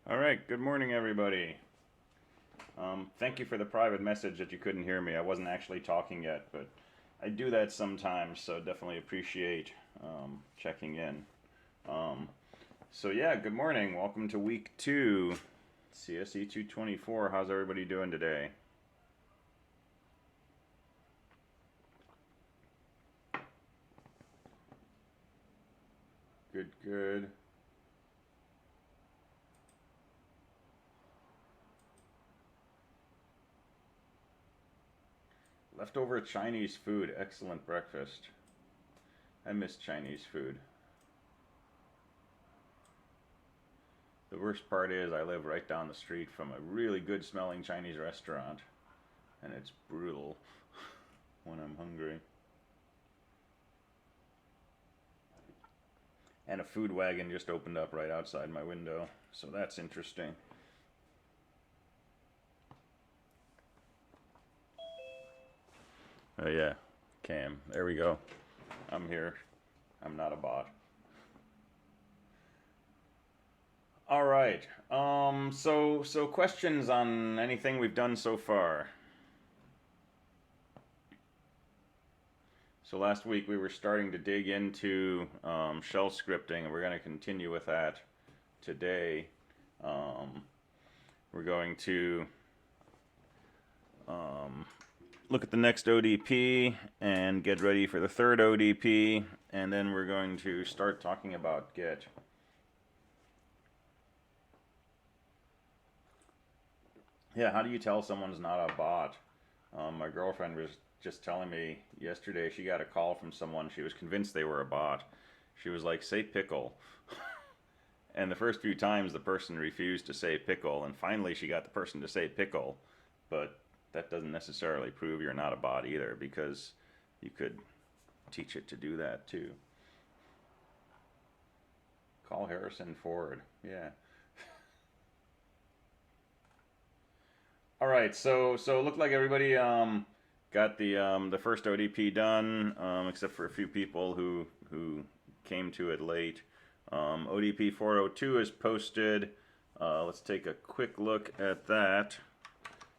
All right, good morning, everybody. Thank you for the private message that you couldn't hear me. I wasn't actually talking yet, but I do that sometimes, so definitely appreciate checking in. Um, yeah, good morning. Welcome to week 2, CSE224. How's everybody doing today? Good, good. Leftover Chinese food, excellent breakfast. I miss Chinese food. The worst part is I live right down the street from a really good smelling Chinese restaurant, and it's brutal when I'm hungry. And a food wagon just opened up right outside my window, so that's interesting. Oh, yeah, Cam, there we go. I'm here. I'm not a bot. All right. So questions on anything we've done so far. So last week we were starting to dig into shell scripting, and we're going to continue with that today. We're going to look at the next ODP and get ready for the third ODP, and then we're going to start talking about Git. Yeah, how do you tell someone's not a bot? My girlfriend was just telling me yesterday she got a call from someone. She was convinced they were a bot. She was like, say pickle. And the first few times the person refused to say pickle, and finally she got the person to say pickle. But that doesn't necessarily prove you're not a bot either, because you could teach it to do that too. Call Harrison Ford. Yeah. All right, so it looked like everybody got the first ODP done, except for a few people who came to it late. ODP 402 is posted. Let's take a quick look at that.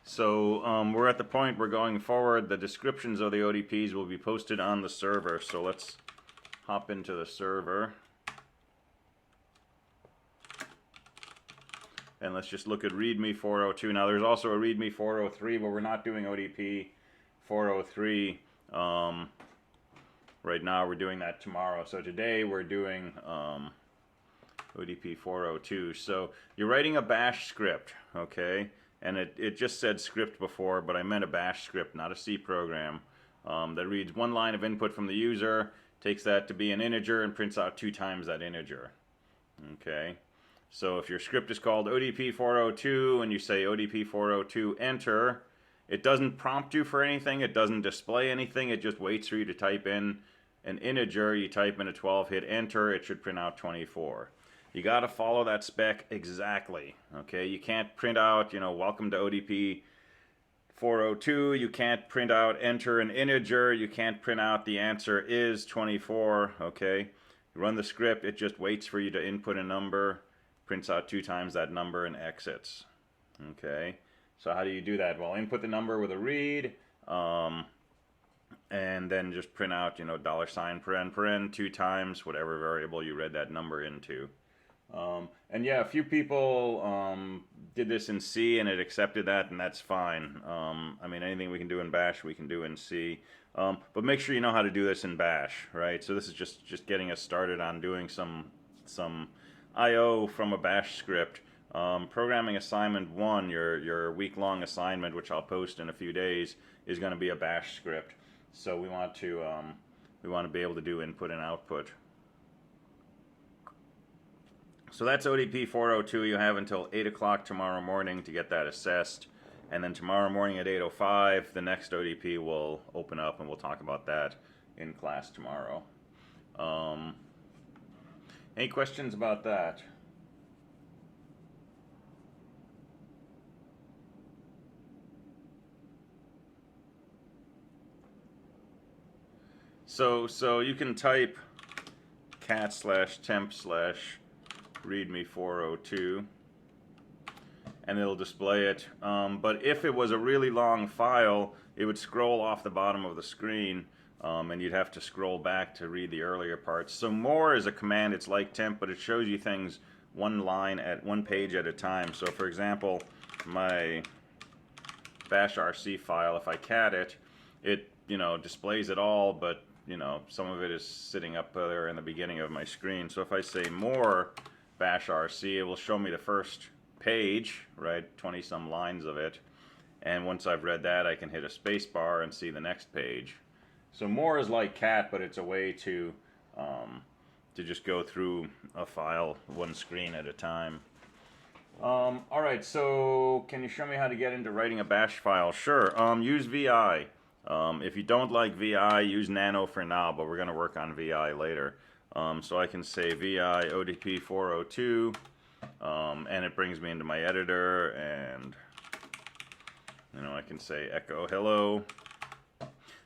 So we're at the point where going forward, the descriptions of the ODPs will be posted on the server. So let's hop into the server. And let's just look at README 402. Now there's also a README 403, but we're not doing ODP 403 right now. We're doing that tomorrow. So today we're doing ODP 402. So you're writing a bash script, okay? And it just said script before, but I meant a bash script, not a C program, that reads one line of input from the user, takes that to be an integer, and prints out 2 times that integer, okay? So if your script is called ODP 402 and you say ODP 402 enter, it doesn't prompt you for anything, it doesn't display anything, it just waits for you to type in an integer. You type in a 12, hit enter, it should print out 24. You got to follow that spec exactly, okay? You can't print out, welcome to ODP 402, you can't print out enter an integer, you can't print out the answer is 24, okay? You run the script, it just waits for you to input a number, prints out 2 times that number, and exits, okay? So how do you do that? Well, input the number with a read, and then just print out, $paren 2 times whatever variable you read that number into. And yeah, a few people did this in C and it accepted that, and that's fine. Anything we can do in Bash, we can do in C. But make sure you know how to do this in Bash, right? So this is just getting us started on doing some I/O from a Bash script. Programming assignment 1, your week-long assignment, which I'll post in a few days, is going to be a Bash script. So we want to be able to do input and output. So that's ODP 402. You have until 8 o'clock tomorrow morning to get that assessed. And then tomorrow morning at 8:05, the next ODP will open up, and we'll talk about that in class tomorrow. Any questions about that? So you can type cat/temp/readme402 and it'll display it. But if it was a really long file, it would scroll off the bottom of the screen, and you'd have to scroll back to read the earlier parts. So more is a command. It's like temp, but it shows you things one page at a time. So for example, my bash rc file, if I cat it, it displays it all, but some of it is sitting up there in the beginning of my screen. So if I say more bash rc, it will show me the first page, right, 20 some lines of it, and once I've read that, I can hit a space bar and see the next page. So more is like cat, but it's a way to just go through a file one screen at a time. Alright, so can you show me how to get into writing a bash file? Sure. Use VI. If you don't like VI, use Nano for now, but we're going to work on VI later. So I can say VI ODP402, and it brings me into my editor, and I can say echo hello.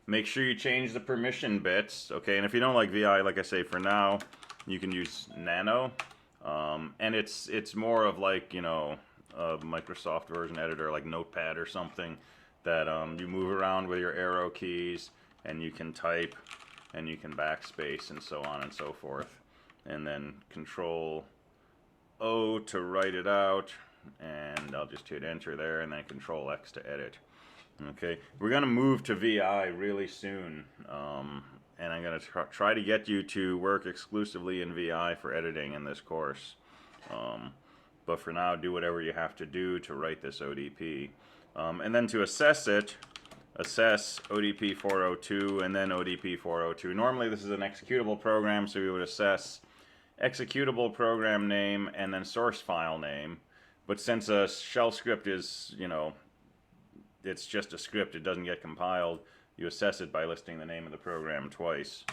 Make sure you change the permission bits, okay? And if you don't like VI, like I say, for now, you can use Nano. And it's more of like, a Microsoft version editor, like Notepad or something, that you move around with your arrow keys, and you can type, and you can backspace, and so on and so forth. And then Control O to write it out, and I'll just hit enter there, and then Control X to edit. Okay, we're going to move to VI really soon, and I'm going to try to get you to work exclusively in VI for editing in this course. But for now, do whatever you have to do to write this ODP. And then to assess it, assess ODP 402 and then ODP 402. Normally this is an executable program, so we would assess executable program name and then source file name. But since a shell script is, it's just a script, it doesn't get compiled, you assess it by listing the name of the program twice.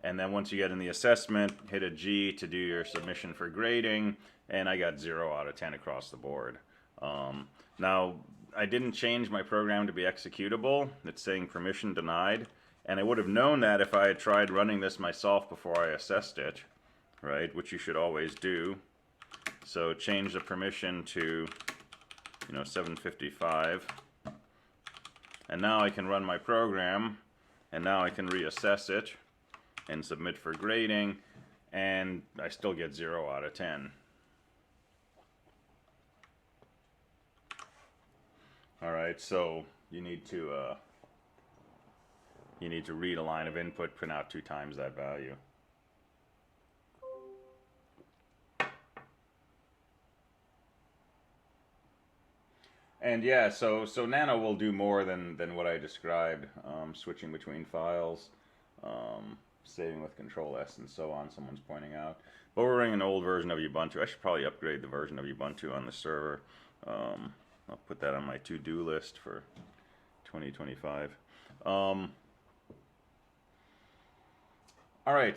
And then once you get in the assessment, hit a G to do your submission for grading, and I got 0 out of 10 across the board. Now, I didn't change my program to be executable. It's saying permission denied, and I would have known that if I had tried running this myself before I assessed it, right, which you should always do. So change the permission to 755, and now I can run my program, and now I can reassess it and submit for grading, and I still get 0 out of 10. Alright, so you need to read a line of input, print out 2 times that value. And yeah, so Nano will do more than what I described, switching between files, saving with Control S and so on, someone's pointing out. But we're running an old version of Ubuntu. I should probably upgrade the version of Ubuntu on the server. I'll put that on my to-do list for 2025. Alright,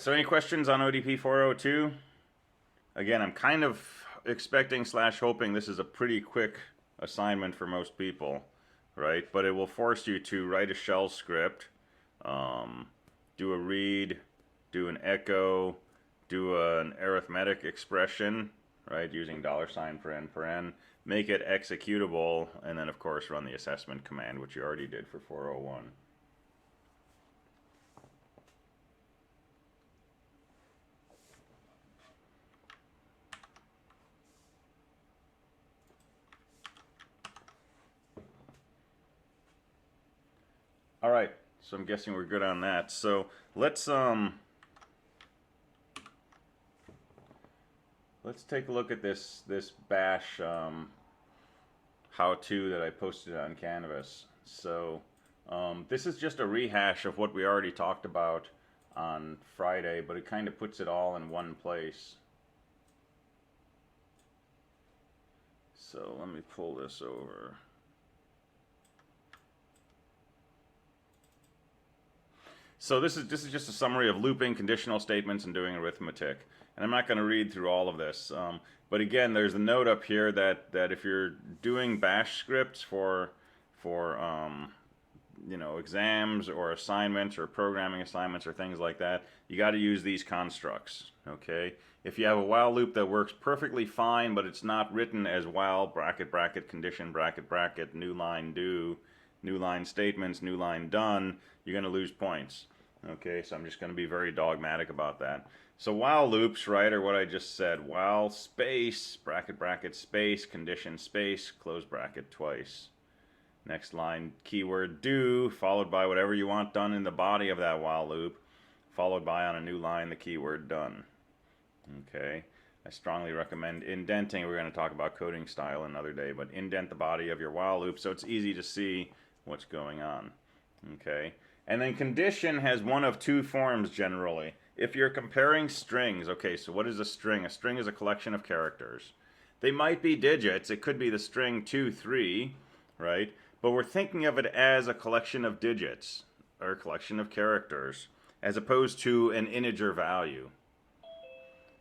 so any questions on ODP 402? Again, I'm kind of expecting / hoping this is a pretty quick assignment for most people, right? But it will force you to write a shell script, do a read, do an echo, do an arithmetic expression, right, using $paren, make it executable, and then of course run the assessment command, which you already did for 401. All right, so I'm guessing we're good on that. So let's take a look at this bash how-to that I posted on Canvas. So this is just a rehash of what we already talked about on Friday, but it kind of puts it all in one place. So let me pull this over. So this is just a summary of looping, conditional statements, and doing arithmetic. And I'm not going to read through all of this. But again, there's a note up here that if you're doing bash scripts for you know, exams or assignments or programming assignments or things like that, you got to use these constructs, okay? If you have a while loop that works perfectly fine, but it's not written as while, bracket, bracket, condition, bracket, bracket, new line do, new line statements, new line done, you're going to lose points, okay? So I'm just going to be very dogmatic about that. So while loops, right, are what I just said. While space, bracket, bracket, space, condition, space, close bracket twice. Next line, keyword do, followed by whatever you want done in the body of that while loop, followed by on a new line the keyword done. Okay, I strongly recommend indenting. We're going to talk about coding style another day, but indent the body of your while loop so it's easy to see what's going on. Okay, and then condition has one of two forms generally. If you're comparing strings, okay, so what is a string? A string is a collection of characters. They might be digits. It could be the string 2, 3, right? But we're thinking of it as a collection of digits, or a collection of characters, as opposed to an integer value.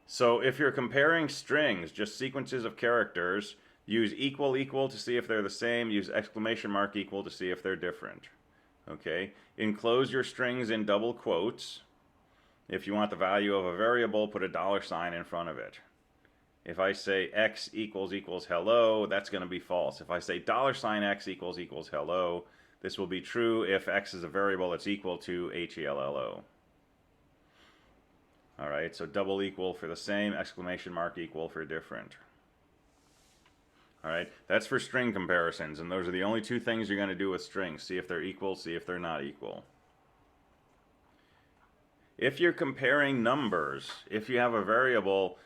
So if you're comparing strings, just sequences of characters, use equal equal to see if they're the same, use exclamation mark equal to see if they're different. Okay? Enclose your strings in double quotes. If you want the value of a variable, put a $sign in front of it. If I say x equals hello, that's going to be false. If I say $x equals hello, this will be true if x is a variable that's equal to HELLO. All right, so double equal for the same, exclamation mark equal for different. All right, that's for string comparisons, and those are the only two things you're going to do with strings. See if they're equal, see if they're not equal. If you're comparing numbers, if you have a variable,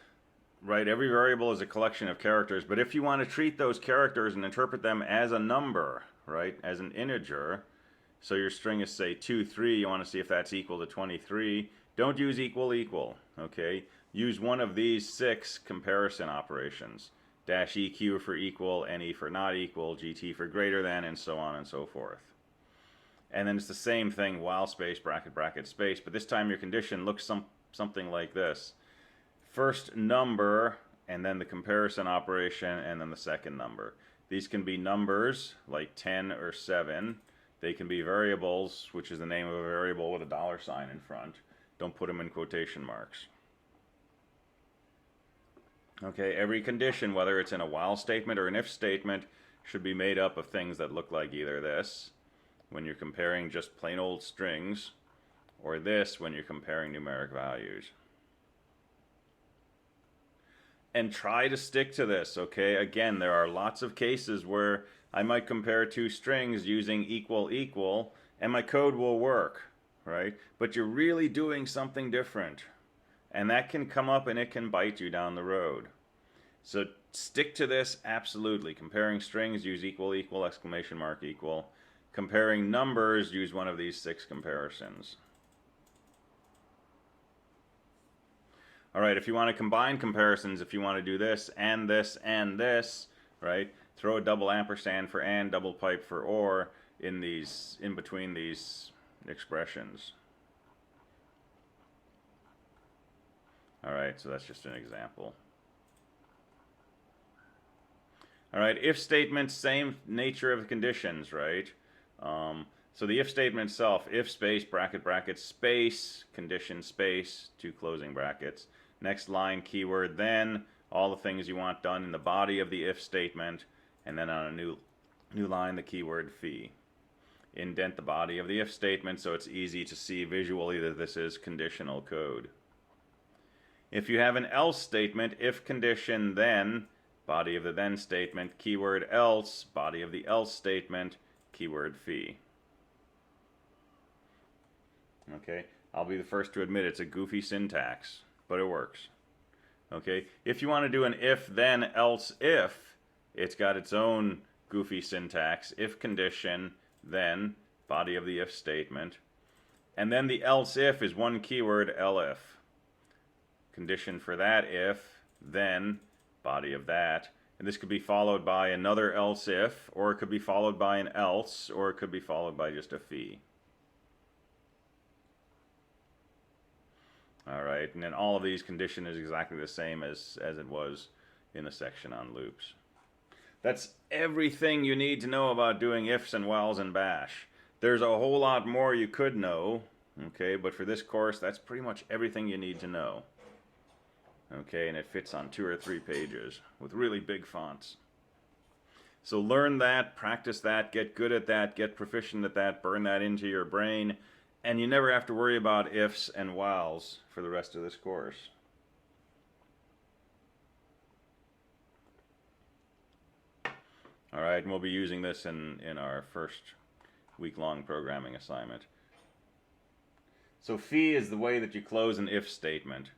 right, every variable is a collection of characters, but if you want to treat those characters and interpret them as a number, right, as an integer, so your string is, say, 2, 3, you want to see if that's equal to 23, don't use equal equal, okay? Use one of these 6 comparison operations. -EQ for equal, NE for not equal, GT for greater than, and so on and so forth. And then it's the same thing, while space, bracket, bracket, space, but this time your condition looks something like this. First number, and then the comparison operation, and then the second number. These can be numbers, like 10 or 7. They can be variables, which is the name of a variable with a $sign in front. Don't put them in quotation marks. Okay, every condition, whether it's in a while statement or an if statement, should be made up of things that look like either this, when you're comparing just plain old strings, or this when you're comparing numeric values. And try to stick to this, okay? Again, there are lots of cases where I might compare two strings using equal equal, and my code will work, right? But you're really doing something different. And that can come up and it can bite you down the road. So stick to this absolutely. Comparing strings, use equal equal, exclamation mark equal. Comparing numbers, use one of these 6 comparisons. All right, if you want to combine comparisons, if you want to do this, and this, right, throw a double ampersand for and, double pipe for or in between these expressions. All right, so that's just an example. All right, if statements, same nature of the conditions, right? So the if statement itself, if space, bracket, bracket, space, condition, space, 2 closing brackets. Next line, keyword, then, all the things you want done in the body of the if statement, and then on a new line, the keyword fee. Indent the body of the if statement so it's easy to see visually that this is conditional code. If you have an else statement, if condition, then, body of the then statement, keyword else, body of the else statement, keyword fee. Okay, I'll be the first to admit it's a goofy syntax, but it works. Okay, if you want to do an if, then, else, if, it's got its own goofy syntax, if condition, then, body of the if statement, and then the else if is one keyword, elif. Condition for that if, then, body of that, and this could be followed by another else if, or it could be followed by an else, or it could be followed by just a fee. All right, and then all of these condition is exactly the same as it was in the section on loops. That's everything you need to know about doing ifs and whiles in Bash. There's a whole lot more you could know, okay, but for this course, that's pretty much everything you need to know. Okay, and it fits on 2 or 3 pages with really big fonts. So learn that, practice that, get good at that, get proficient at that, burn that into your brain, and you never have to worry about ifs and whiles for the rest of this course. All right, and we'll be using this in our first week-long programming assignment. So phi is the way that you close an if statement.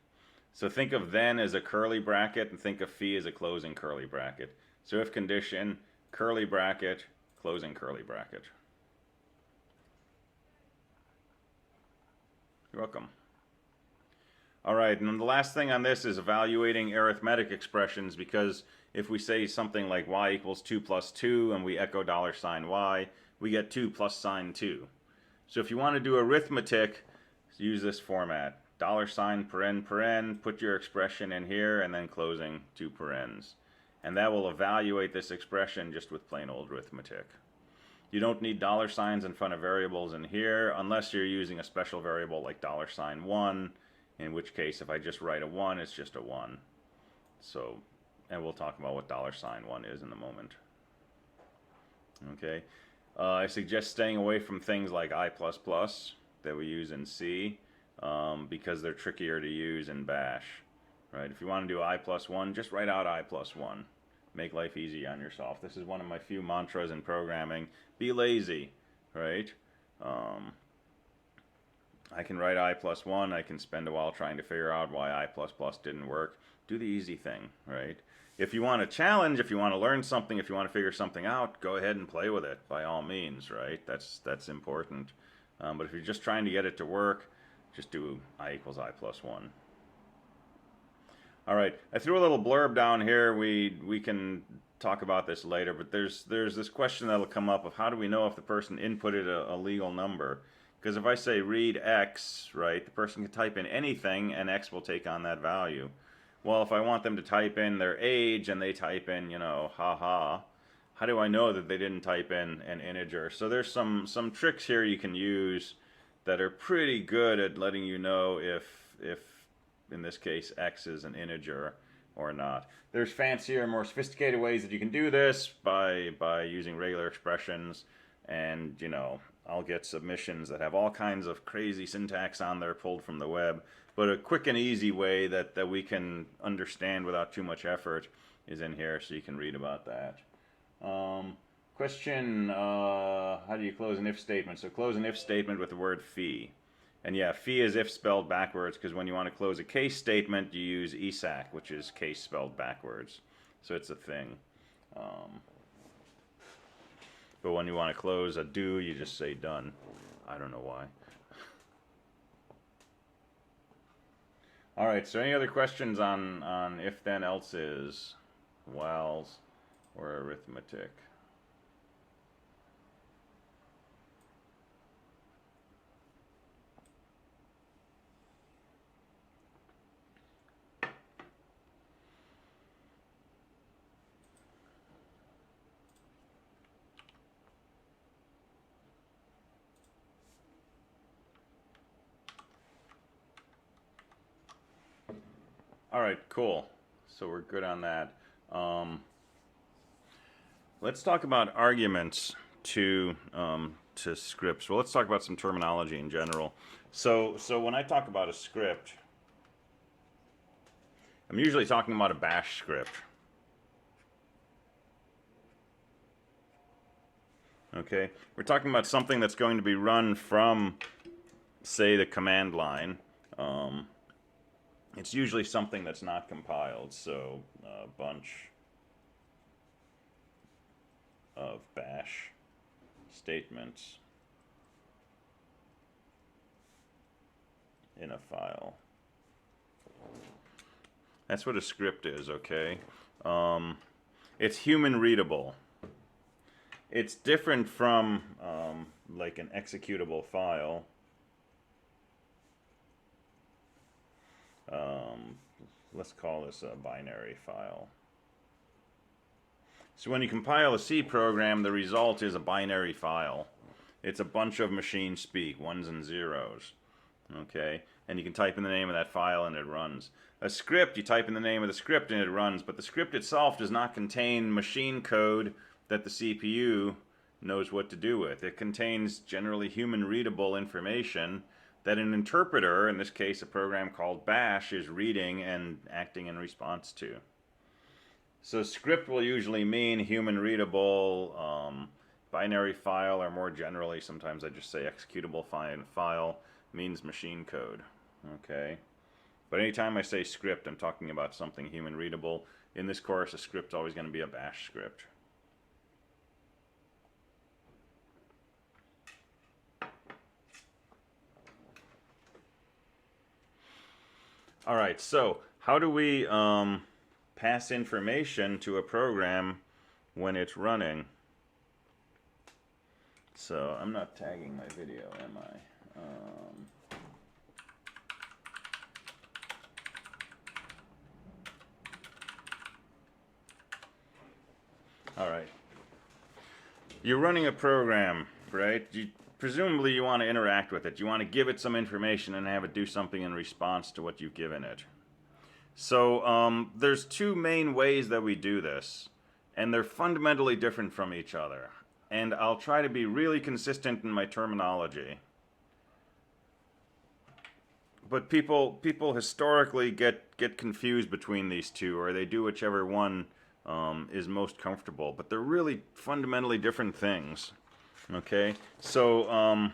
So think of then as a curly bracket and think of phi as a closing curly bracket. So if condition, curly bracket, closing curly bracket. You're welcome. All right, and then the last thing on this is evaluating arithmetic expressions, because if we say something like y equals 2 plus 2 and we echo $y, we get 2 plus sign 2. So if you want to do arithmetic, use this format. $paren, put your expression in here, and then closing 2 parens. And that will evaluate this expression just with plain old arithmetic. You don't need dollar signs in front of variables in here unless you're using a special variable like $1, in which case if I just write a 1, it's just a 1. So, and we'll talk about what $1 is in a moment. Okay. I suggest staying away from things like I++ that we use in C, because they're trickier to use in bash, right? If you want to do I+1, just write out I+1. Make life easy on yourself. This is one of my few mantras in programming. Be lazy, right? I can write I+1. I can spend a while trying to figure out why I++ didn't work. Do the easy thing, right? If you want a challenge, if you want to learn something, if you want to figure something out, go ahead and play with it, by all means, right? That's important. But if you're just trying to get it to work, just do I equals I+1. All right, I threw a little blurb down here. We can talk about this later, but there's this question that'll come up of how do we know if the person inputted a legal number? Because if I say read X, right, the person can type in anything and X will take on that value. Well, if I want them to type in their age and they type in, you know, haha, how do I know that they didn't type in an integer? So there's some tricks here you can use that are pretty good at letting you know if in this case X is an integer or not. There's fancier, more sophisticated ways that you can do this by using regular expressions, and you know, I'll get submissions that have all kinds of crazy syntax on there pulled from the web, but a quick and easy way that we can understand without too much effort is in here, so you can read about that. Question, how do you close an if statement? So close an if statement with the word phi. And yeah, phi is if spelled backwards, because when you want to close a case statement, you use ESAC, which is case spelled backwards. So it's a thing. But when you want to close a do, you just say done. I don't know why. All right, so any other questions on if, then, else's, whiles, or arithmetic? All right, cool. So we're good on that. Let's talk about arguments to scripts. Well, let's talk about some terminology in general. So when I talk about a script, I'm usually talking about a bash script. Okay, we're talking about something that's going to be run from, say, the command line. It's usually something that's not compiled, so a bunch of bash statements in a file. That's what a script is, okay? It's human readable. It's different from like an executable file. Let's call this a binary file. So when you compile a C program, the result is a binary file. It's a bunch of machine speak, ones and zeros. Okay, and you can type in the name of that file and it runs. A script, you type in the name of the script and it runs, but the script itself does not contain machine code that the CPU knows what to do with. It contains generally human-readable information that an interpreter, in this case a program called bash, is reading and acting in response to. So script will usually mean human-readable binary file, or more generally, sometimes I just say executable file means machine code. Okay, but anytime I say script, I'm talking about something human-readable. In this course, a script's always going to be a bash script. All right, so how do we pass information to a program when it's running? So I'm not tagging my video, am I? All right. You're running a program, right? Presumably you want to interact with it. You want to give it some information and have it do something in response to what you've given it. So there's two main ways that we do this, and they're fundamentally different from each other. And I'll try to be really consistent in my terminology. But people historically get confused between these two, or they do whichever one is most comfortable. But they're really fundamentally different things. Okay, so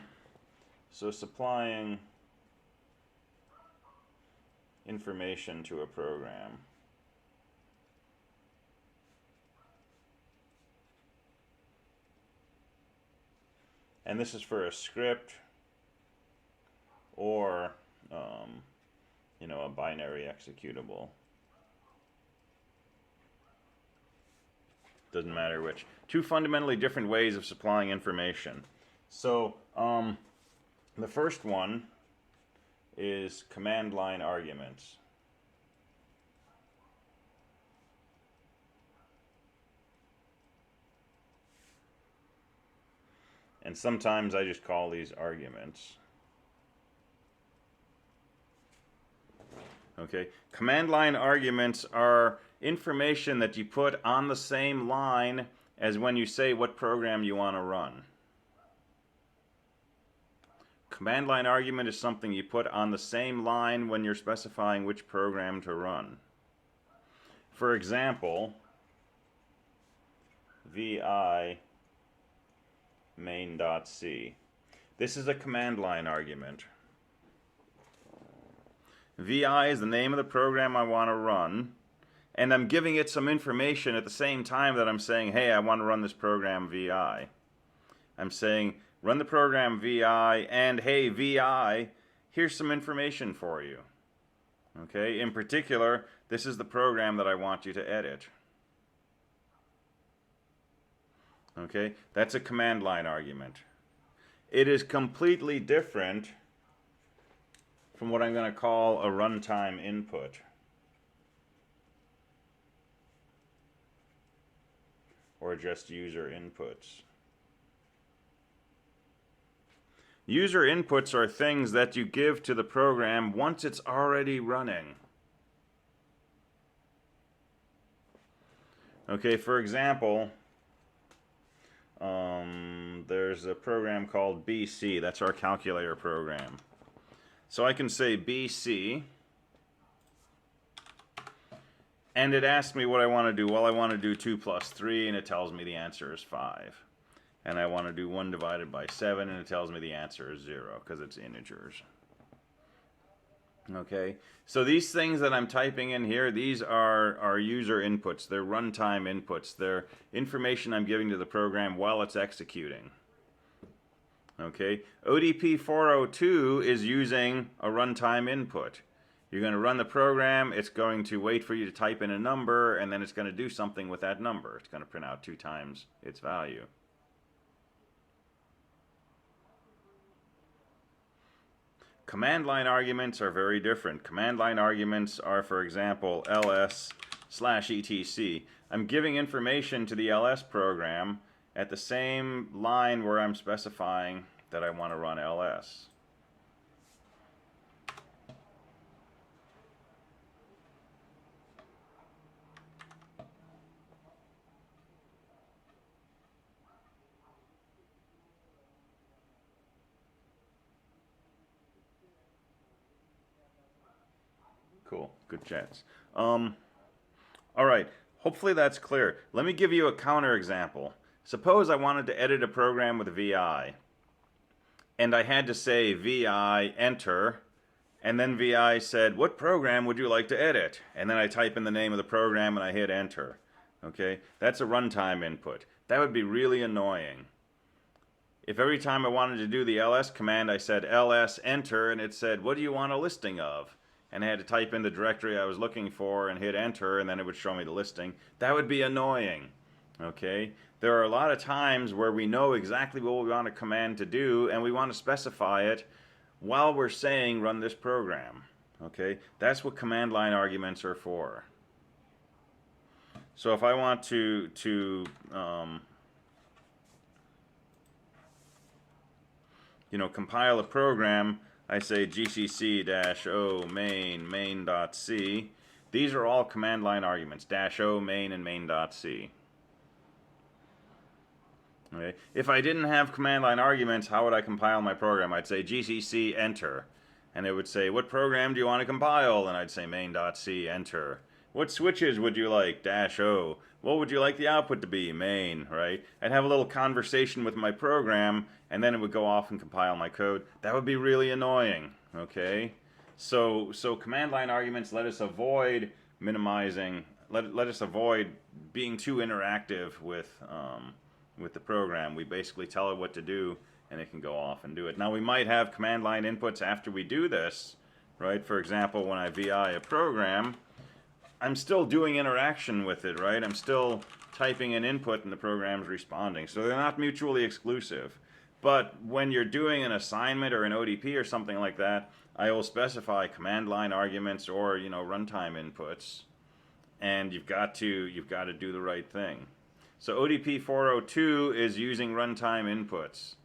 supplying information to a program. And this is for a script or you know, a binary executable. Doesn't matter which. Two fundamentally different ways of supplying information. So the first one is command line arguments. And sometimes I just call these arguments. Okay, command line arguments are information that you put on the same line as when you say what program you want to run. Command line argument is something you put on the same line when you're specifying which program to run. For example, vi main.c. This is a command line argument. vi is the name of the program I want to run, and I'm giving it some information at the same time that I'm saying, hey, I want to run this program vi. I'm saying, run the program vi, and hey, vi, here's some information for you. Okay, in particular, this is the program that I want you to edit. Okay, that's a command line argument. It is completely different from what I'm going to call a runtime input. Or just user inputs. User inputs are things that you give to the program once it's already running. Okay, for example, there's a program called BC. That's our calculator program. So I can say BC, and it asks me what I want to do. Well, I want to do 2 plus 3, and it tells me the answer is 5. And I want to do 1 divided by 7, and it tells me the answer is 0, because it's integers. Okay, so these things that I'm typing in here, these are user inputs. They're runtime inputs. They're information I'm giving to the program while it's executing. Okay, ODP 402 is using a runtime input. You're going to run the program, it's going to wait for you to type in a number, and then it's going to do something with that number. It's going to print out 2 times its value. Command line arguments are very different. Command line arguments are, for example, ls/etc. I'm giving information to the ls program, at the same line where I'm specifying that I want to run ls. Cool, good chats. All right, hopefully that's clear. Let me give you a counter example. Suppose I wanted to edit a program with VI, and I had to say VI enter, and then VI said, what program would you like to edit? And then I type in the name of the program and I hit enter. Okay, that's a runtime input. That would be really annoying. If every time I wanted to do the ls command I said ls enter and it said, what do you want a listing of? And I had to type in the directory I was looking for and hit enter, and then it would show me the listing. That would be annoying. Okay? There are a lot of times where we know exactly what we want a command to do, and we want to specify it while we're saying run this program. Okay? That's what command line arguments are for. So if I want to compile a program, I say gcc-o main main.c. These are all command line arguments, -o main and main.c. Okay. If I didn't have command line arguments, how would I compile my program? I'd say gcc enter, and it would say, what program do you want to compile? And I'd say main.c enter. What switches would you like? -o. What would you like the output to be? Main, right? I'd have a little conversation with my program, and then it would go off and compile my code. That would be really annoying, okay? So command line arguments let us avoid minimizing, let us avoid being too interactive with the program. We basically tell it what to do, and it can go off and do it. Now, we might have command line inputs after we do this, right? For example, when I VI a program, I'm still doing interaction with it, right? I'm still typing an input and the program's responding. So they're not mutually exclusive. But when you're doing an assignment or an ODP or something like that, I will specify command line arguments or, runtime inputs. And you've got to do the right thing. So ODP 402 is using runtime inputs.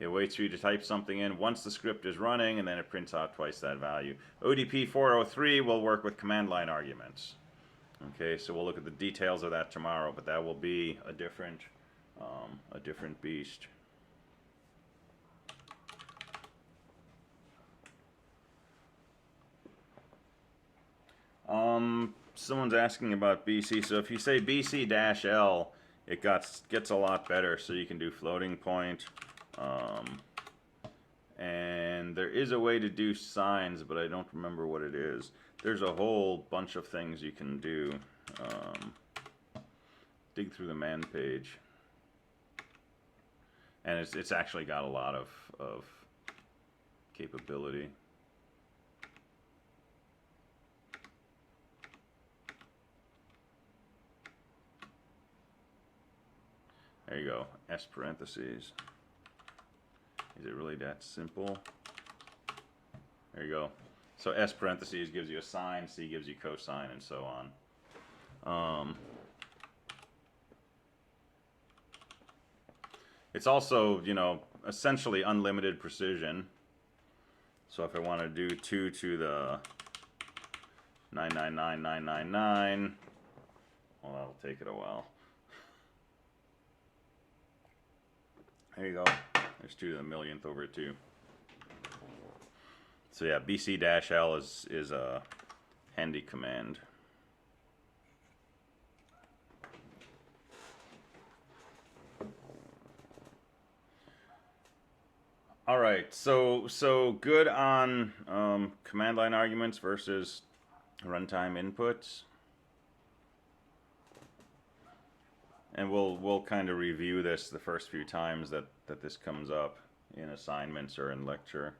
It waits for you to type something in once the script is running, and then it prints out twice that value. ODP 403 will work with command line arguments. Okay, so we'll look at the details of that tomorrow, but that will be a different beast. Someone's asking about BC. So if you say BC-L, it gets a lot better. So you can do floating point. And there is a way to do signs, but I don't remember what it is. There's a whole bunch of things you can do. Dig through the man page. And it's actually got a lot of capability. There you go, S parentheses. Is it really that simple? There you go. So S parentheses gives you a sine, C gives you cosine, and so on. It's also, essentially unlimited precision. So if I want to do 2 to the 999,999, well, that'll take it a while. There you go. There's 2 to the millionth over 2. So yeah, BC-L is a handy command. All right, so good on command line arguments versus runtime inputs. And we'll kind of review this the first few times that this comes up in assignments or in lecture.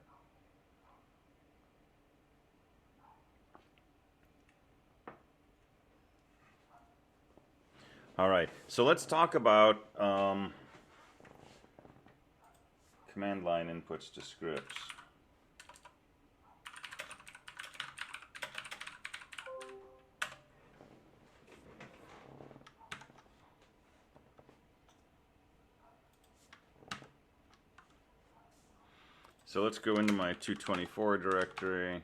All right, so let's talk about command line inputs to scripts. So let's go into my 224 directory.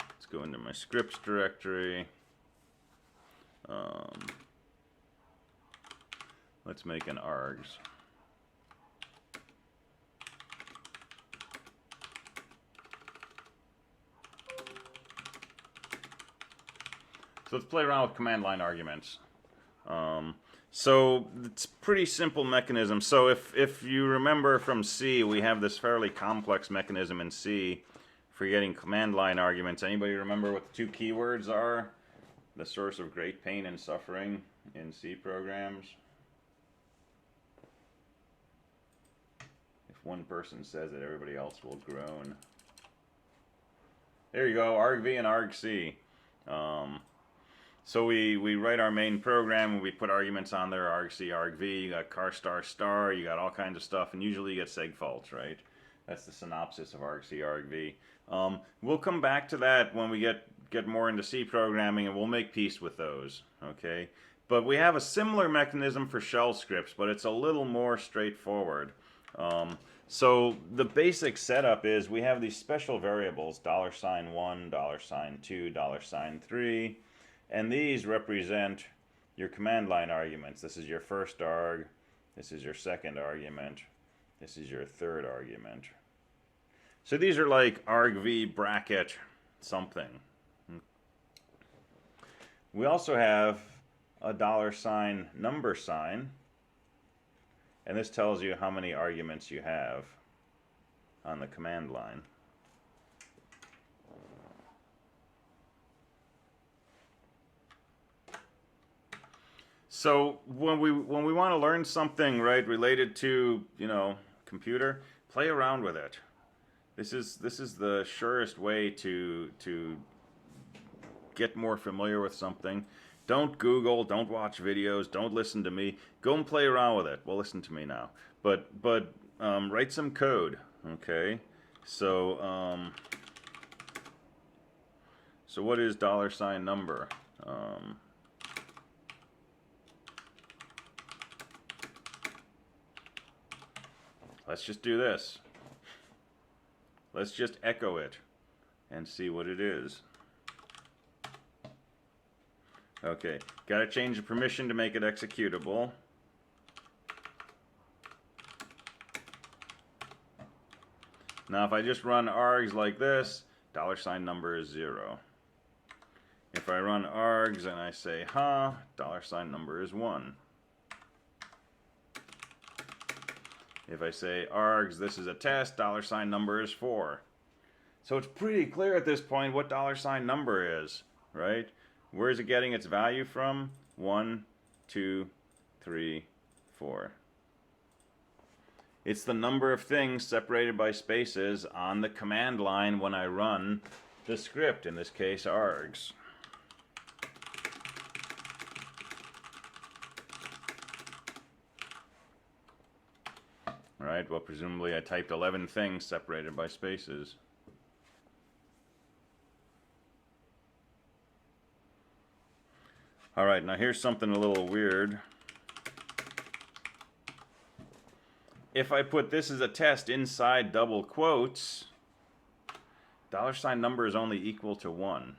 Let's go into my scripts directory. Let's make an args. So let's play around with command line arguments. So it's a pretty simple mechanism. So if you remember from C, we have this fairly complex mechanism in C for getting command line arguments. Anybody remember what the two keywords are? The source of great pain and suffering in C programs. If one person says it, everybody else will groan. There you go, argv and argc. So we write our main program and we put arguments on there, argc, argv, you got char star star, you got all kinds of stuff, and usually you get seg faults, right? That's the synopsis of argc, argv. We'll come back to that when we get more into C programming, and we'll make peace with those, okay? But we have a similar mechanism for shell scripts, but it's a little more straightforward. So the basic setup is we have these special variables, $1, $2, $3, and these represent your command line arguments. This is your first arg, this is your second argument, this is your third argument. So these are like argv bracket something. We also have a $ number sign, and this tells you how many arguments you have on the command line. So when we want to learn something, right, related to, you know, computer, play around with it. This is the surest way to get more familiar with something. Don't Google, don't watch videos, don't listen to me. Go and play around with it. Well, listen to me now. But write some code, okay? So so what is $ number? Let's just do this. Let's just echo it and see what it is. Okay, gotta change the permission to make it executable. Now if I just run args like this, $ number is 0. If I run args and I say $, number is 1. If I say args, this is a test, $ number is 4. So it's pretty clear at this point what $ number is, right? Where is it getting its value from? 1, 2, 3, 4. It's the number of things separated by spaces on the command line when I run the script, in this case args. Right, well, presumably I typed 11 things separated by spaces. All right, now here's something a little weird. If I put this as a test inside double quotes, $ number is only equal to 1.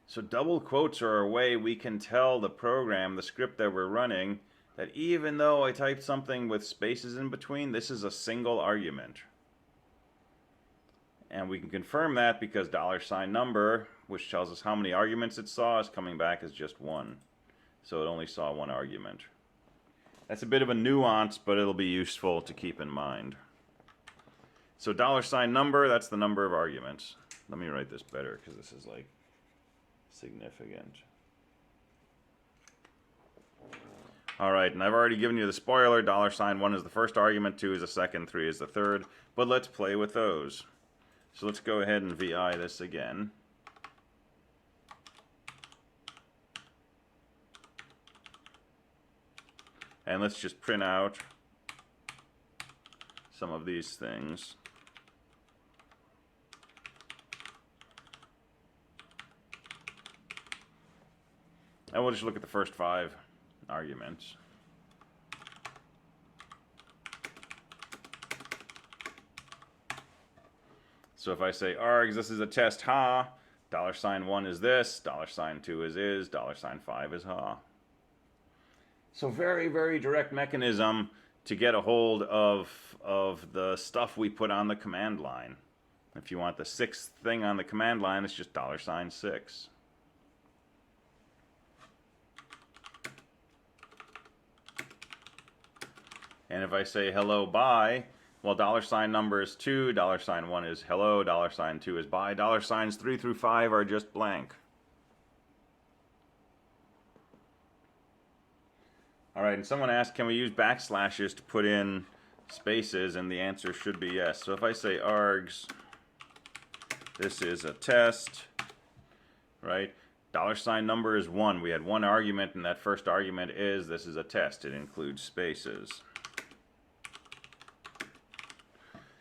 So double quotes are a way we can tell the program, the script that we're running, that even though I typed something with spaces in between, this is a single argument. And we can confirm that because $ number, which tells us how many arguments it saw, is coming back as just 1. So it only saw 1 argument. That's a bit of a nuance, but it'll be useful to keep in mind. So $ number, that's the number of arguments. Let me write this better because this is like significant. All right, and I've already given you the spoiler. $1 is the first argument, 2 is the second, 3 is the third. But let's play with those. So let's go ahead and VI this again. And let's just print out some of these things. And we'll just look at the first 5 arguments. So if I say args, this is a test, ha, $1 is this, $2 is, $5 is ha. So very, very direct mechanism to get a hold of the stuff we put on the command line. If you want the sixth thing on the command line, it's just $6. And if I say hello, bye, well, $ number is 2, $1 is hello, $2 is bye, $3 through 5 are just blank. All right, and someone asked, can we use backslashes to put in spaces? And the answer should be yes. So if I say args, this is a test, right? $ number is 1. We had one argument, and that first argument is this is a test. It includes spaces.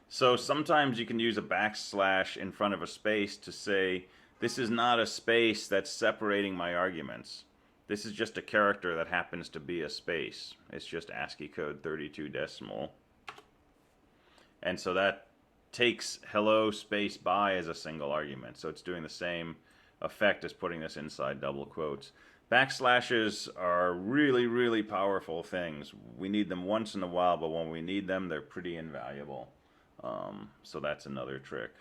So sometimes you can use a backslash in front of a space to say, this is not a space that's separating my arguments. This is just a character that happens to be a space. It's just ASCII code 32 decimal. And so that takes hello space bye as a single argument. So it's doing the same effect as putting this inside double quotes. Backslashes are really, really powerful things. We need them once in a while, but when we need them, they're pretty invaluable. So that's another trick.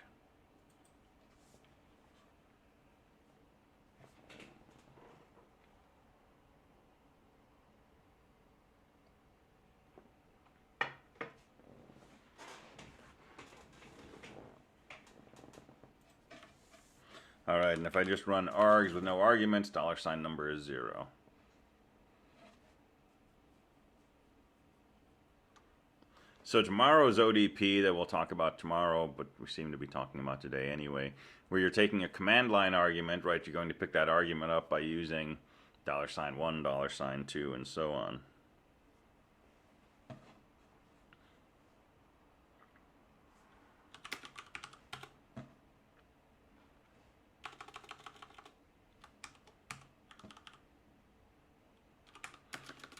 All right, and if I just run args with no arguments, $ number is 0. So tomorrow's ODP that we'll talk about tomorrow, but we seem to be talking about today anyway, where you're taking a command line argument, right? You're going to pick that argument up by using $1, $2, and so on.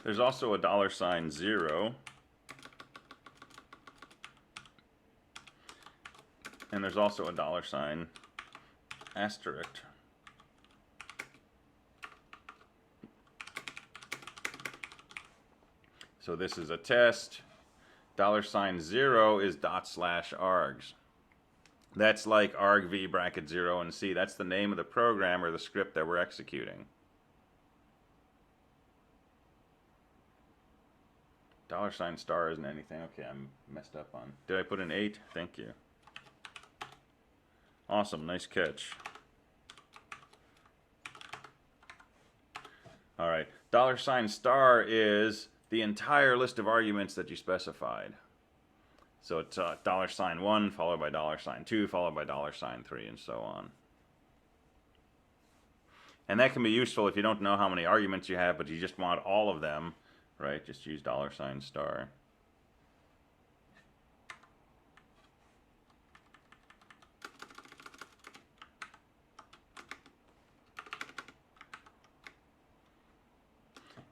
There's also a $0. And there's also a $, asterisk. So this is a test. $0 is /args. That's like arg v bracket 0 and c. That's the name of the program or the script that we're executing. $* isn't anything. Okay, I'm messed up on. Did I put an 8? Thank you. Awesome, nice catch. All right, $* is the entire list of arguments that you specified. So it's $1 followed by $2 followed by $3 and so on. And that can be useful if you don't know how many arguments you have, but you just want all of them, right? Just use $.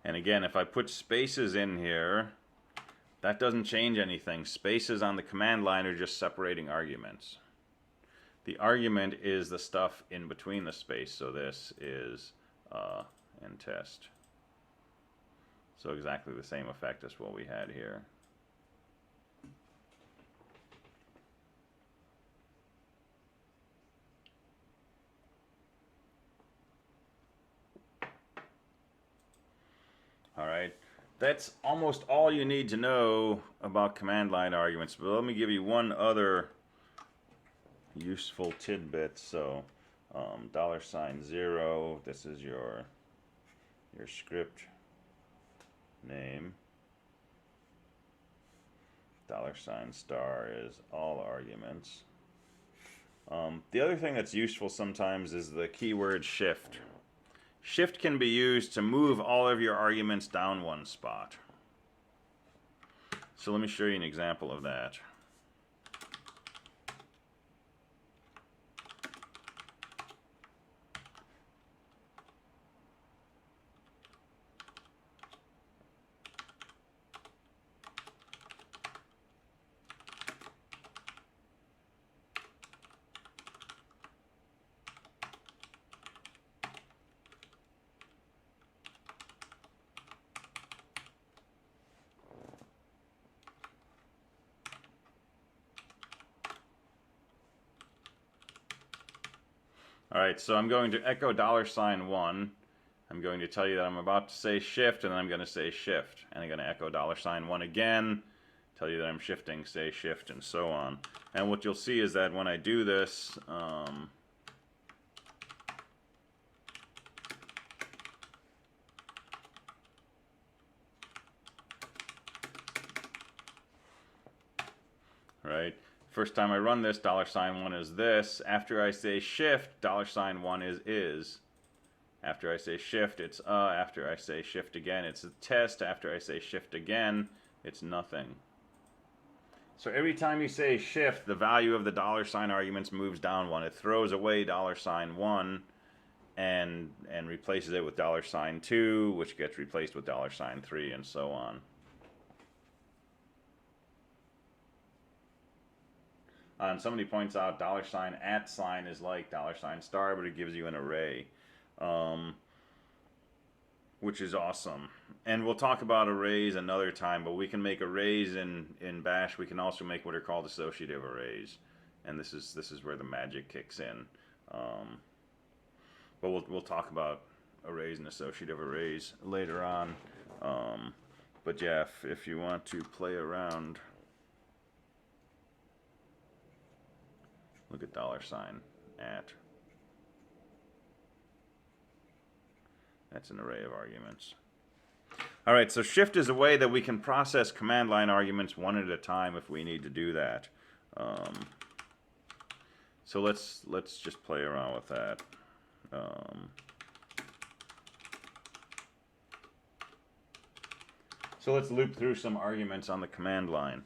And again, if I put spaces in here, that doesn't change anything. Spaces on the command line are just separating arguments. The argument is the stuff in between the space. So this is and test. So exactly the same effect as what we had here. All right, that's almost all you need to know about command line arguments. But let me give you one other useful tidbit. So $0, this is your script name. $* is all arguments. The other thing that's useful sometimes is the keyword shift. Shift can be used to move all of your arguments down one spot. So let me show you an example of that. All right, so I'm going to echo $1. I'm going to tell you that I'm about to say shift, and then I'm going to say shift. And I'm going to echo $1 again, tell you that I'm shifting, say shift, and so on. And what you'll see is that when I do this, right? First time I run this, $1 is this. After I say shift, $1 is. After I say shift, it's After I say shift again, it's a test. After I say shift again, it's nothing. So every time you say shift, the value of the $sign arguments moves down one. It throws away $1 and replaces it with $2, which gets replaced with $3, and so on. And somebody points out $@ is like $*, but it gives you an array, which is awesome. And we'll talk about arrays another time, but we can make arrays in Bash. We can also make what are called associative arrays, and this is where the magic kicks in. But we'll talk about arrays and associative arrays later on. But yeah, if you want to play around, look at $@. That's an array of arguments. All right, so shift is a way that we can process command line arguments one at a time if we need to do that. So let's just play around with that. So let's loop through some arguments on the command line.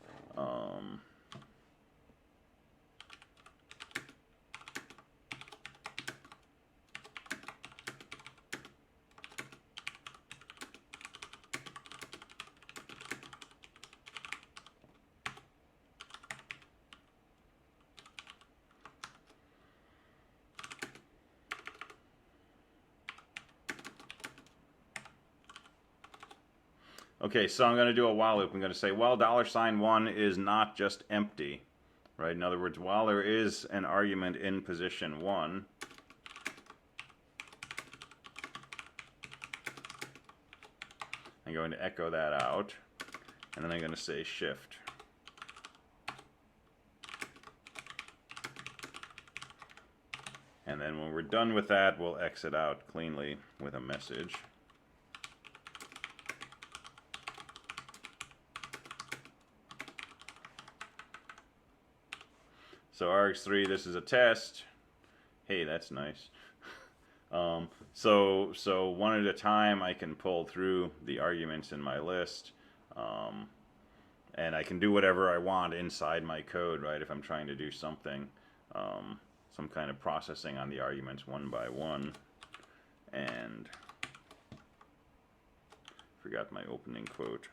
Okay, so I'm going to do a while loop. I'm going to say, well, $1 is not just empty, right? In other words, while there is an argument in position 1, I'm going to echo that out, and then I'm going to say shift. And then when we're done with that, we'll exit out cleanly with a message. So args3, this is a test. Hey, that's nice. So one at a time, I can pull through the arguments in my list, and I can do whatever I want inside my code, right? If I'm trying to do something, some kind of processing on the arguments one by one, and forgot my opening quote.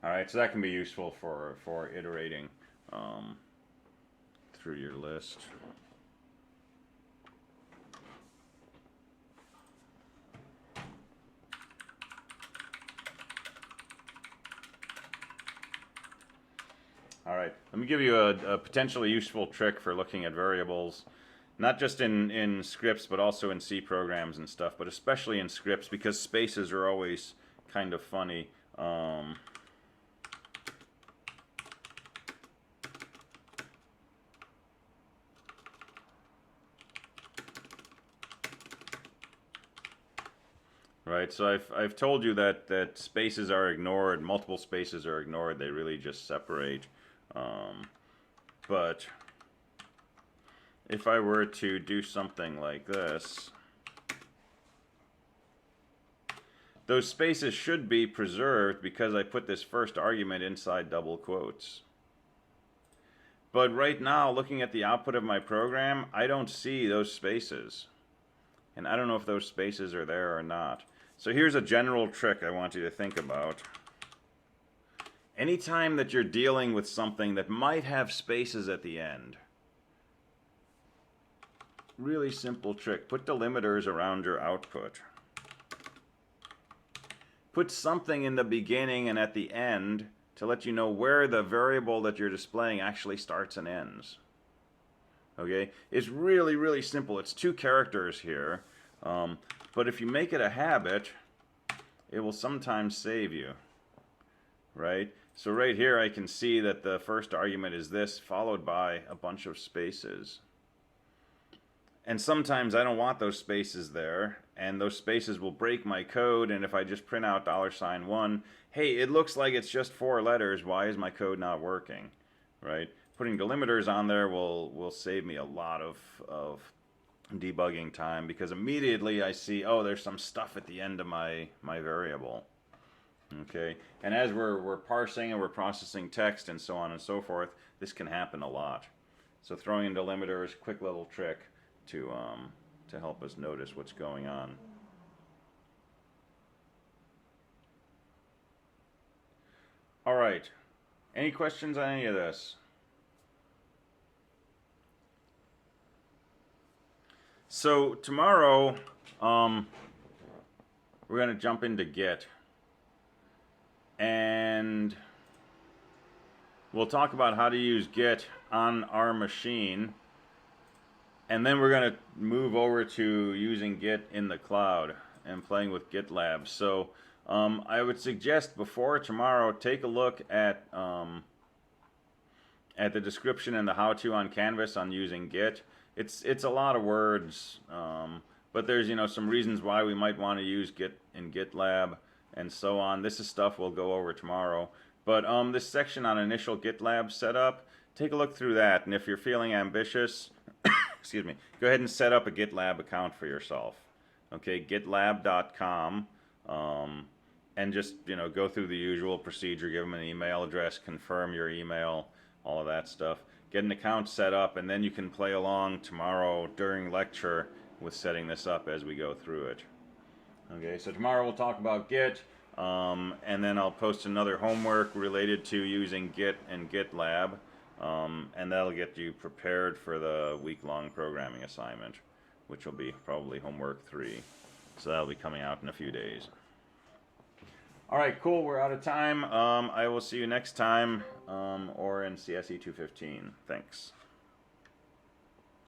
All right, so that can be useful for iterating through your list. All right, let me give you a potentially useful trick for looking at variables, not just in scripts, but also in C programs and stuff, but especially in scripts, because spaces are always kind of funny. Right, so I've told you that spaces are ignored, multiple spaces are ignored, they really just separate. But if I were to do something like this, those spaces should be preserved because I put this first argument inside double quotes. But right now, looking at the output of my program, I don't see those spaces. And I don't know if those spaces are there or not. So here's a general trick I want you to think about. Anytime that you're dealing with something that might have spaces at the end, really simple trick, put delimiters around your output. Put something in the beginning and at the end to let you know where the variable that you're displaying actually starts and ends. Okay, it's really, really simple. It's 2 characters here, but if you make it a habit, it will sometimes save you, right? So right here I can see that the first argument is this, followed by a bunch of spaces. And sometimes I don't want those spaces there, and those spaces will break my code, and if I just print out $1, hey, it looks like it's just 4 letters, why is my code not working, right? Putting delimiters on there will save me a lot of debugging time, because immediately I see, oh, there's some stuff at the end of my variable. Okay, and as we're parsing and we're processing text and so on and so forth, this can happen a lot. So throwing in delimiters, quick little trick to help us notice what's going on. All right, any questions on any of this? So tomorrow, we're going to jump into Git, and we'll talk about how to use Git on our machine, and then we're going to move over to using Git in the cloud and playing with GitLab. So I would suggest before tomorrow, take a look at the description and the how-to on Canvas on using Git. It's a lot of words, but there's some reasons why we might want to use Git in GitLab and so on. This is stuff we'll go over tomorrow. But this section on initial GitLab setup, take a look through that. And if you're feeling ambitious, excuse me, go ahead and set up a GitLab account for yourself. Okay, gitlab.com, and just go through the usual procedure. Give them an email address, confirm your email, all of that stuff. Get an account set up, and then you can play along tomorrow during lecture with setting this up as we go through it. Okay, so tomorrow we'll talk about Git, and then I'll post another homework related to using Git and GitLab, and that'll get you prepared for the week-long programming assignment, which will be probably homework 3. So that'll be coming out in a few days. All right, cool. We're out of time. I will see you next time, or in CSE215. Thanks.